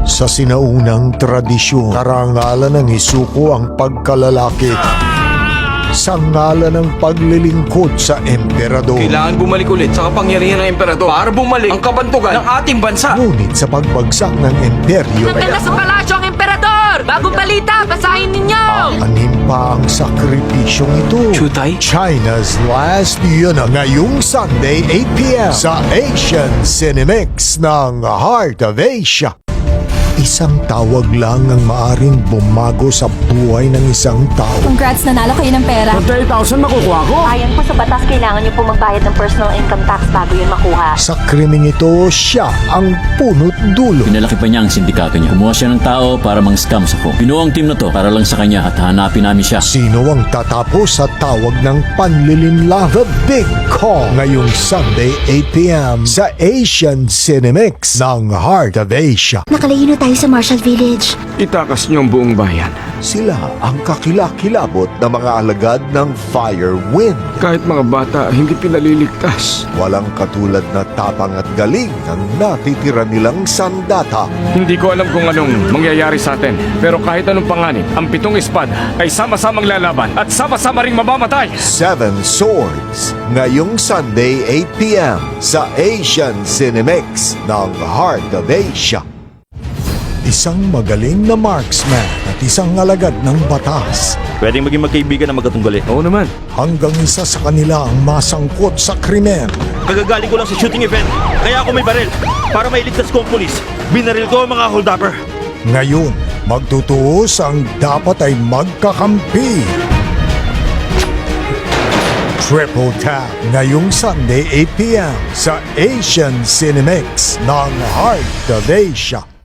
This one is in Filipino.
Sa sinaunang tradisyon, karangalan ng Isuko ang pagkalalaki sa ngalan ng paglilingkod sa emperador. Kailangan bumalik ulit sa kapangyarihan ng emperador para bumalik ang kabantugan ng ating bansa. Ngunit sa pagbagsak ng imperyo, Nagkanda sa palasyo ang emperador! Bagong balita, basahin ninyo! aanhin pa ang sakripisyong ito. Chutay? China's Last yun na ngayong Sunday 8 p.m. sa Asian Cinemix ng Heart of Asia. Isang tawag lang ang maaring bumago sa buhay ng isang tao. Congrats, nanalo kayo ng pera. 30,000 makukuha ko. Ayon po sa batas, kailangan niyo po magbayad ng personal income tax bago yun makuha. Sa krimeng ito, siya ang punot dulo. Pinalaki pa niya ang sindikato niya. Kumuha siya ng tao para mang-scam sa phone. Binuo ang team na to para lang sa kanya at hanapin namin siya. Sino ang tatapos sa tawag ng panlilinlang? The Big Call ngayong Sunday 8 p.m. sa Asian Cinemix ng Heart of Asia. Nakalayo na tayo sa Marshall Village. Itakas niyo ang buong bayan. Sila ang kakilakilabot na mga alagad ng Fire Wind. Kahit mga bata, hindi pinaliligtas. Walang katulad na tapang at galing ang natitira nilang sandata. Hindi ko alam kung anong mangyayari sa atin. Pero kahit anong panganib, ang 7 espada ay sama-samang lalaban at sama-sama ring mamamatay. 7 Swords ngayong Sunday 8 p.m. sa Asian Cinemix ng Heart of Asia. Isang magaling na marksman at isang alagad ng batas. Pwedeng maging magkaibigan na magkatunggali. Oo naman. Hanggang isa sa kanila ang masangkot sa krimen. Kagagaling ko lang sa shooting event. Kaya ako may baril. Para mailigtas ko ang pulis. Binaril ko ang mga hold-upper. Ngayon, magtutuos ang dapat ay magkakampi. Triple Tap ngayong Sunday 8 p.m. sa Asian Cinemix ng Heart of Asia.